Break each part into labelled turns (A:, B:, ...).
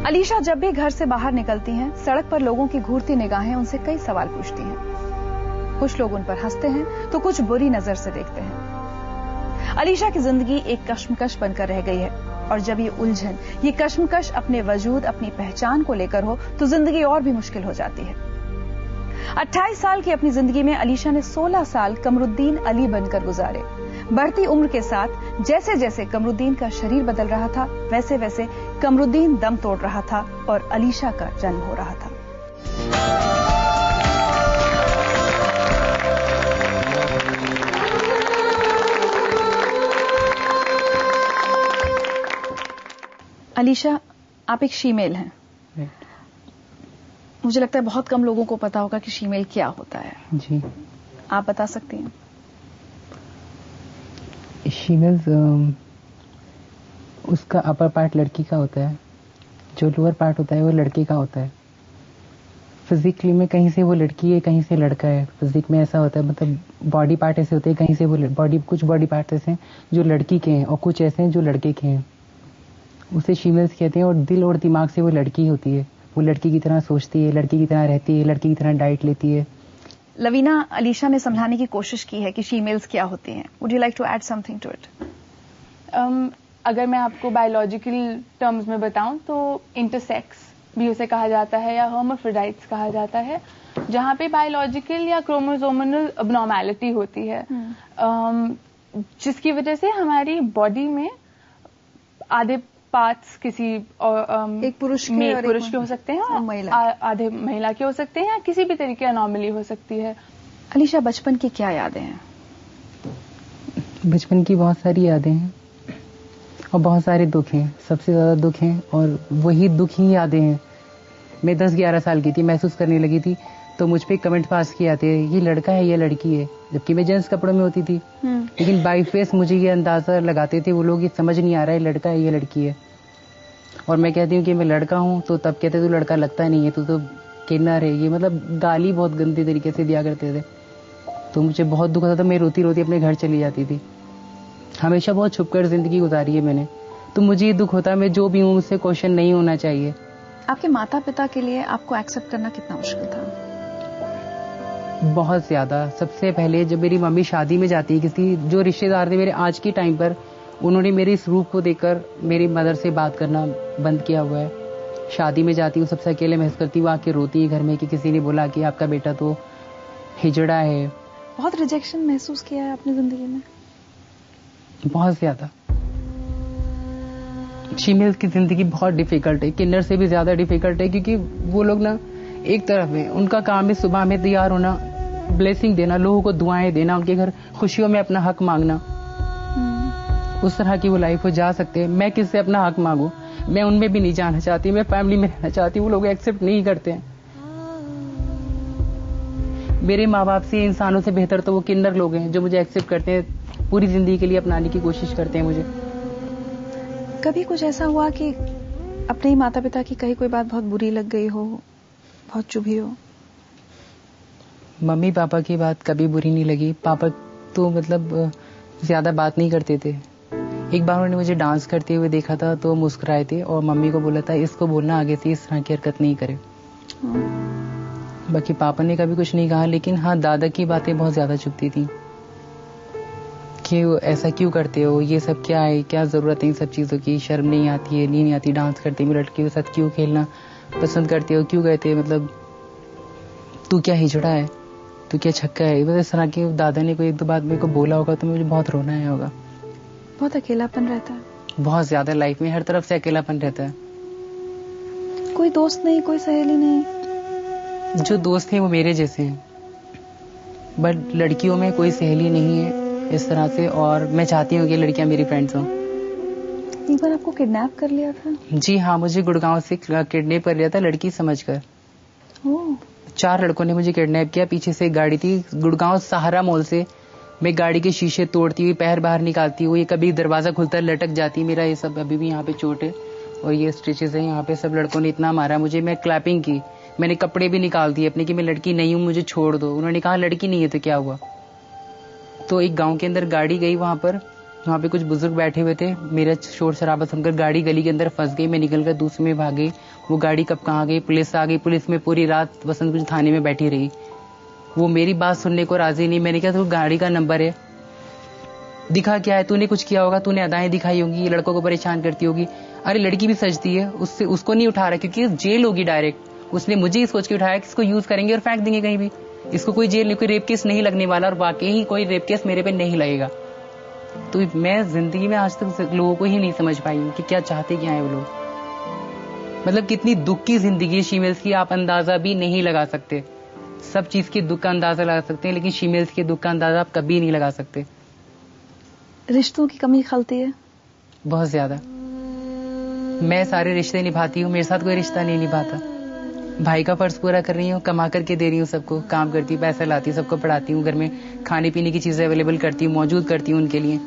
A: अलीशा जब भी घर से बाहर निकलती हैं, सड़क पर लोगों की घूरती निगाहें उनसे कई सवाल पूछती हैं। कुछ लोग उन पर हंसते हैं तो कुछ बुरी नजर से देखते हैं। अलीशा की जिंदगी एक कश्मकश बनकर रह गई है और जब ये उलझन, ये कश्मकश अपने वजूद, अपनी पहचान को लेकर हो तो जिंदगी और भी मुश्किल हो जाती है। 28 साल की अपनी जिंदगी में अलीशा ने 16 साल कमरुद्दीन अली बनकर गुजारे। बढ़ती उम्र के साथ जैसे जैसे कमरुद्दीन का शरीर बदल रहा था, वैसे वैसे कमरुद्दीन दम तोड़ रहा था और अलीशा का जन्म हो रहा था। अलीशा, आप एक शीमेल हैं। मुझे लगता है बहुत कम लोगों को पता होगा कि शीमेल क्या होता है।
B: जी,
A: आप बता सकती हैं?
B: शीमेल उसका अपर पार्ट लड़की का होता है, जो लोअर पार्ट होता है वो लड़के का होता है। फिजिकली में कहीं से वो लड़की है, कहीं से लड़का है। फिजिक में ऐसा होता है, मतलब बॉडी पार्ट ऐसे होते हैं, कहीं से वो कुछ बॉडी पार्ट ऐसे हैं जो लड़की के हैं और कुछ ऐसे हैं जो लड़के के हैं। उसे शीमेल्स कहते हैं। और दिल और दिमाग से वो लड़की होती है। वो लड़की की तरह सोचती है, लड़की की तरह रहती है, लड़की की तरह डाइट लेती है।
A: लवीना, अलीशा ने समझाने की कोशिश की है कि शीमेल्स क्या होती हैं। Would you like to add something to it?
C: अगर मैं आपको बायोलॉजिकल टर्म्स में बताऊं तो इंटरसेक्स भी उसे कहा जाता है या हर्माफ्रोडाइट्स कहा जाता है, जहां पे बायोलॉजिकल या क्रोमोसोमल अबनॉर्मैलिटी होती है, जिसकी वजह से हमारी बॉडी में आधे पार्ट्स किसी
A: एक पुरुष
C: के हो सकते हैं और आधे महिला के हो सकते हैं या किसी भी तरीके अनॉमली हो सकती है।
A: अलीशा, बचपन की क्या यादें हैं?
B: बचपन की बहुत सारी यादें हैं और बहुत सारे दुख हैं। सबसे ज्यादा दुख हैं और वही दुख ही यादें हैं। मैं 10-11 साल की थी, महसूस करने लगी थी, तो मुझ पे कमेंट पास किए जाते हैं, ये लड़का है ये लड़की है, जबकि मैं जेंट्स कपड़ों में होती थी। लेकिन बाई फेस मुझे ये अंदाजा लगाते थे वो लोग, ये समझ नहीं आ रहा है लड़का है ये लड़की है। और मैं कहती हूँ कि मैं लड़का हूँ तो तब कहते तू लड़का लगता नहीं है, तू तो किन्नर है। ये मतलब गाली बहुत गंदे तरीके से दिया करते थे। तो मुझे बहुत दुख होता था। मैं रोती रोती अपने घर चली जाती थी। हमेशा बहुत छुपकर जिंदगी गुजारी है मैंने। तो मुझे ये दुख होता, मैं जो भी हूँ मुझसे क्वेश्चन नहीं होना चाहिए।
A: आपके माता पिता के लिए आपको एक्सेप्ट करना कितना मुश्किल था?
B: बहुत ज्यादा। सबसे पहले जब मेरी मम्मी शादी में जाती है, किसी जो रिश्तेदार थे मेरे आज के टाइम पर, उन्होंने मेरे इस रूप को देखकर मेरी मदर से बात करना बंद किया हुआ है। शादी में जाती हूँ, सबसे अकेले महसूस करती हूँ, आके रोती है घर में कि किसी ने बोला कि आपका बेटा तो हिजड़ा है।
A: बहुत रिजेक्शन महसूस किया है आपने जिंदगी में?
B: बहुत ज्यादा। फीमेल की जिंदगी बहुत डिफिकल्ट है, किन्नर से भी ज्यादा डिफिकल्ट है, क्योंकि वो लोग ना एक तरफ है, उनका काम है सुबह में तैयार होना, ब्लेसिंग देना, लोगों को दुआएं देना, उनके घर खुशियों में अपना हक मांगना। उस तरह की वो लाइफ हो जा सकते हैं। मैं किससे अपना हक मांगू? मैं उनमें भी नहीं जाना चाहती, मैं फैमिली में रहना चाहती हूँ। वो लोग एक्सेप्ट नहीं करते हैं। मेरे माँ बाप से, इंसानों से बेहतर तो वो किन्नर लोग हैं जो मुझे एक्सेप्ट करते हैं, पूरी जिंदगी के लिए अपनाने की कोशिश करते हैं मुझे।
A: कभी कुछ ऐसा हुआ कि अपने ही माता पिता की कही कोई बात बहुत बुरी लग गई हो, बहुत चुभी हो?
B: मम्मी पापा की बात कभी बुरी नहीं लगी। पापा तो मतलब ज्यादा बात नहीं करते थे। एक बार उन्होंने मुझे डांस करते हुए देखा था तो मुस्कुराए थे और मम्मी को बोला था इसको बोलना आगे से इस तरह की हरकत नहीं करे। बाकी पापा ने कभी कुछ नहीं कहा, लेकिन हाँ दादा की बातें बहुत ज्यादा चुभती थी कि ऐसा क्यों करते हो, ये सब क्या है, क्या जरूरत है इन सब चीजों की, शर्म नहीं आती है, नहीं आती, डांस करते हुए लड़कियों के साथ क्यों खेलना पसंद करते हो, क्यों कहते हैं, मतलब तू क्या हिजड़ा है, तू क्या छक्का है। बस इस तरह के दादा ने कोई एक दो बात मेरे को बोला होगा तो मुझे बहुत रोना आया होगा।
A: बहुत अकेलापन रहता है? बहुत
B: ज्यादा। लाइफ में हर तरफ से अकेलापन रहता है।
A: कोई दोस्त नहीं, कोई सहेली नहीं?
B: जो दोस्त हैं वो मेरे जैसे हैं, बट लड़कियों में कोई सहेली नहीं है इस तरह से, और मैं चाहती हूँ कि लड़कियां मेरी फ्रेंड्स हों।
A: एक बार आपको किडनैप कर लिया था?
B: जी हाँ, मुझे गुड़गांव से किडनैप कर लिया था लड़की समझकर। 4 लड़कों ने मुझे किडनैप किया। पीछे से एक गाड़ी थी, गुड़गांव सहारा मॉल से मैं गाड़ी के शीशे तोड़ती हुई पैर बाहर निकालती हुई, कभी दरवाजा खुलता लटक जाती। मेरा ये सब अभी भी यहाँ पे चोट है और ये स्टिचेस है यहाँ पे। सब लड़कों ने इतना मारा मुझे, मैं क्लैपिंग की, मैंने कपड़े भी निकाल दिए अपने कि मैं लड़की नहीं हूँ, मुझे छोड़ दो। उन्होंने कहा लड़की नहीं है तो क्या हुआ। तो एक गांव के अंदर गाड़ी गई, वहां पर वहाँ पे कुछ बुजुर्ग बैठे हुए थे। मेरा शोर शराबा सुनकर गाड़ी गली के अंदर फंस गई। मैं निकलकर दूसरे में भाग गई। वो गाड़ी कब कहाँ गई, पुलिस आ गई। पुलिस में पूरी रात वसंतकुंज थाने में बैठी रही। वो मेरी बात सुनने को राजी नहीं। मैंने कहा तो गाड़ी का नंबर है, दिखा क्या है, तूने कुछ किया होगा, तूने अदाएं दिखाई होंगी, ये लड़कों को परेशान करती होगी। अरे लड़की भी सजती है, उससे उसको नहीं उठा रहा क्योंकि जेल होगी डायरेक्ट। उसने मुझे ही सोच के उठाया कि इसको यूज करेंगे और फेंक देंगे कहीं भी, इसको कोई जेल नहीं, कोई रेप केस नहीं लगने वाला। और वाकई ही कोई रेप केस मेरे पे नहीं लगेगा। तो मैं जिंदगी में आज तक लोगों को ही नहीं समझ पाई हूँ कि क्या चाहते क्या है वो लोग। मतलब कितनी दुख की जिंदगी है शीमेल्स की, आप अंदाजा भी नहीं लगा सकते। सब चीज के दुख का अंदाजा लगा सकते हैं, लेकिन शीमेल्स के दुख का अंदाजा आप कभी नहीं लगा सकते।
A: रिश्तों की कमी खलती है
B: बहुत ज्यादा। मैं सारे रिश्ते निभाती हूँ, मेरे साथ कोई रिश्ता नहीं निभाता। भाई का फर्ज पूरा कर रही हूँ, कमा करके दे रही हूँ सबको, काम करती हूँ, पैसा लाती हूँ, सबको पढ़ाती हूँ, घर में खाने पीने की चीजें अवेलेबल करती हूँ, मौजूद करती हूँ उनके लिए,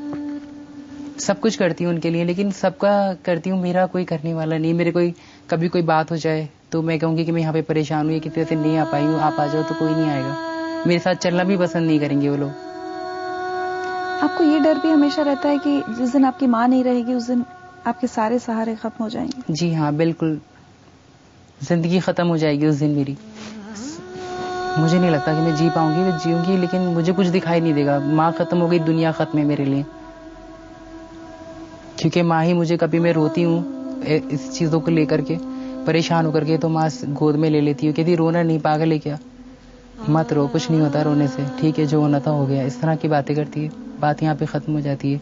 B: सब कुछ करती हूँ उनके लिए। लेकिन सबका करती हूँ, मेरा कोई करने वाला नहीं। मेरे कोई कभी कोई बात हो जाए तो मैं कहूंगी कि मैं यहाँ पे परेशान हूँ, ये किसी से नहीं आ पाई हूँ, आप आ जाओ, तो कोई नहीं आएगा। मेरे साथ चलना भी पसंद नहीं करेंगे वो लोग।
A: आपको ये डर भी हमेशा रहता है कि जिस दिन आपकी माँ नहीं रहेगी उस दिन आपके सारे सहारे खत्म हो जाएंगे?
B: जी हाँ, बिल्कुल, जिंदगी खत्म हो जाएगी उस दिन मेरी। मुझे नहीं लगता कि मैं जी पाऊंगी, मैं जीऊंगी लेकिन मुझे कुछ दिखाई नहीं देगा। माँ खत्म हो गई, दुनिया खत्म है मेरे लिए। क्योंकि माँ ही मुझे, कभी मैं रोती हूँ इस चीजों को लेकर के, परेशान होकर के, तो माँ गोद में ले लेती है, कहती रोना नहीं, पागल है क्या, मत रो, कुछ नहीं होता रोने से, ठीक है जो होना था हो गया। इस तरह की बातें करती है, बात यहाँ पे खत्म हो जाती है।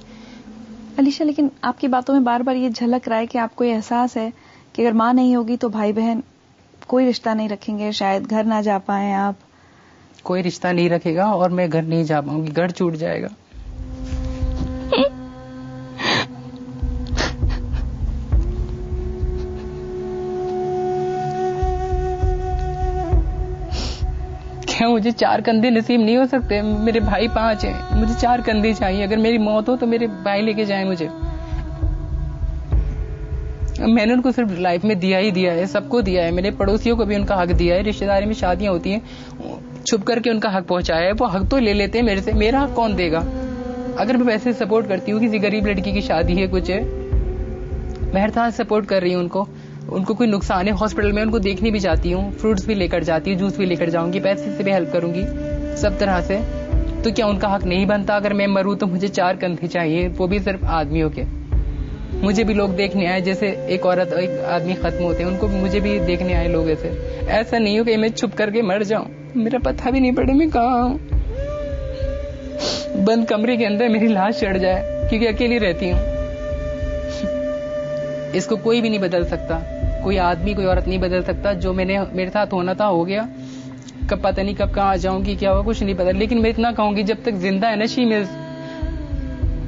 A: अलीशा, लेकिन आपकी बातों में बार बार ये झलक रहा है कि आपको ये एहसास है कि अगर माँ नहीं होगी तो भाई बहन कोई रिश्ता नहीं रखेंगे, शायद घर ना जा पाए आप।
B: कोई रिश्ता नहीं रखेगा और मैं घर नहीं जा पाऊंगी, घर छूट जाएगा। क्या मुझे 4 कंधे नसीब नहीं हो सकते? मेरे भाई 5 हैं, मुझे 4 कंधे चाहिए। अगर मेरी मौत हो तो मेरे भाई लेके जाए मुझे। मैंने उनको सिर्फ लाइफ में दिया ही दिया है, सबको दिया है, मेरे पड़ोसियों को भी उनका हक दिया है। रिश्तेदारी में शादियां होती हैं, छुप करके उनका हक पहुंचाया है। वो हक तो ले लेते हैं मेरे से, मेरा हक कौन देगा? अगर मैं वैसे सपोर्ट करती हूँ, किसी गरीब लड़की की शादी है, कुछ है, मैं हर तरह सपोर्ट कर रही हूँ उनको कोई नुकसान है हॉस्पिटल में, उनको देखने भी जाती हूँ, फ्रूट्स भी लेकर जाती हूँ, जूस भी लेकर जाऊंगी, पैसे से भी हेल्प करूंगी, सब तरह से। तो क्या उनका हक नहीं बनता? अगर मैं मरूं तो मुझे 4 कंधे चाहिए, वो भी सिर्फ आदमियों के। मुझे भी लोग देखने आए, जैसे एक औरत एक आदमी खत्म होते हैं, उनको मुझे भी देखने आए लोग। ऐसा नहीं हो कि मैं छुप करके मर जाऊं, मेरा पता भी नहीं पड़े मैं कहाँ हूं। बंद कमरे के अंदर मेरी लाश चढ़ जाए, क्योंकि अकेली रहती हूँ। इसको कोई भी नहीं बदल सकता, कोई आदमी कोई औरत नहीं बदल सकता। जो मेरे साथ होना था हो गया, कब पता नहीं कब कहाँ आ जाऊंगी, क्या होगा, कुछ नहीं पता। लेकिन मैं इतना कहूंगी, जब तक जिंदा है ना शीमेल्स,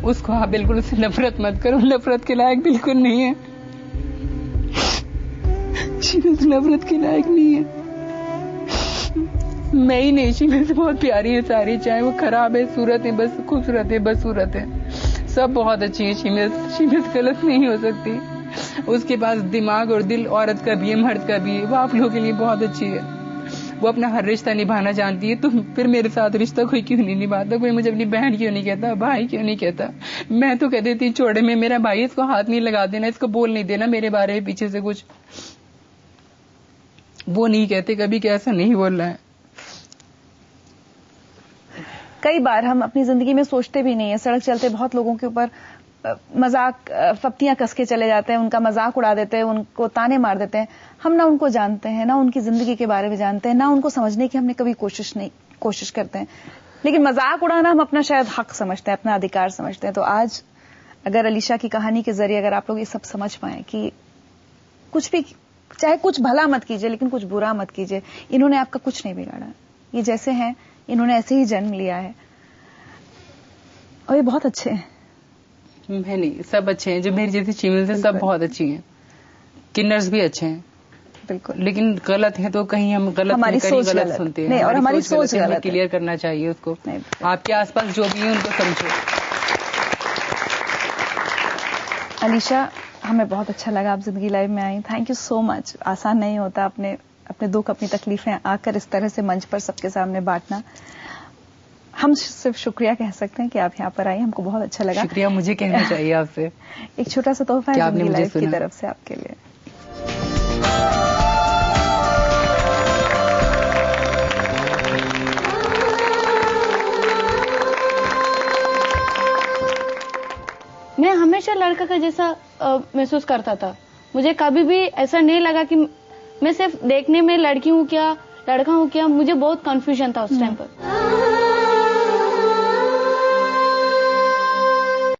B: उसको आप बिल्कुल उससे नफरत मत करो, नफरत के लायक बिल्कुल नहीं है। शीमेल्स नफरत के लायक नहीं है। मैं ही नहीं, शीमेल्स बहुत प्यारी है सारी, चाहे वो खराब है, सूरत है, बस खूबसूरत है, बस सूरत है, सब बहुत अच्छी है। शीमेल्स गलत नहीं हो सकती। उसके पास दिमाग और दिल औरत का भी है, मर्द का भी है, वो आप लोगों के लिए बहुत अच्छी है। वो अपना हर रिश्ता निभाना जानती है। तो फिर मेरे साथ रिश्ता कोई क्यों नहीं निभाता? कोई मुझे अपनी बहन क्यों नहीं कहता, भाई क्यों नहीं कहता? मैं तो कह देती छोड़े में मेरा भाई, इसको हाथ नहीं लगा देना, इसको बोल नहीं देना मेरे बारे में पीछे से कुछ। वो नहीं कहते कभी कि ऐसा नहीं बोल रहा है।
A: कई बार हम अपनी जिंदगी में सोचते भी नहीं है, सड़क चलते बहुत लोगों के ऊपर मजाक फप्तियां कस के चले जाते हैं, उनका मजाक उड़ा देते हैं, उनको ताने मार देते हैं। हम ना उनको जानते हैं, ना उनकी जिंदगी के बारे में जानते हैं, ना उनको समझने की हमने कभी कोशिश करते हैं। लेकिन मजाक उड़ाना हम अपना शायद हक समझते हैं, अपना अधिकार समझते हैं। तो आज अगर अलीशा की कहानी के जरिए अगर आप लोग ये सब समझ पाए कि कुछ भी, चाहे कुछ भला मत कीजिए लेकिन कुछ बुरा मत कीजिए, इन्होंने आपका कुछ नहीं बिगाड़ा, ये जैसे हैं इन्होंने ऐसे ही जन्म लिया है और ये बहुत अच्छे हैं।
B: मैं नहीं, सब अच्छे हैं, जो मेरी जैसी शीमेल्स हैं सब बहुत अच्छी हैं, किन्नर्स भी अच्छे हैं
A: बिल्कुल।
B: लेकिन गलत है तो कहीं हम गलत
A: हमारी सोच
B: गलत सुनते हैं,
A: और हमारी सोच गलत है,
B: क्लियर करना चाहिए उसको। आपके आसपास जो भी है उनको समझो।
A: अलीशा, हमें बहुत अच्छा लगा आप जिंदगी लाइव में आई, थैंक यू सो मच। आसान नहीं होता अपने दुख, अपनी तकलीफें आकर इस तरह से मंच पर सबके सामने बांटना। हम सिर्फ शुक्रिया कह सकते हैं कि आप यहाँ पर आई, हमको बहुत अच्छा लगा।
B: शुक्रिया मुझे कहना चाहिए आपसे।
A: एक छोटा सा तोहफा है जिंदगी लाइफ की तरफ से आपके लिए।
D: मैं हमेशा लड़का का जैसा महसूस करता था। मुझे कभी भी ऐसा नहीं लगा कि मैं सिर्फ देखने में लड़की हूँ क्या लड़का हूँ क्या, मुझे बहुत कंफ्यूजन था उस टाइम पर।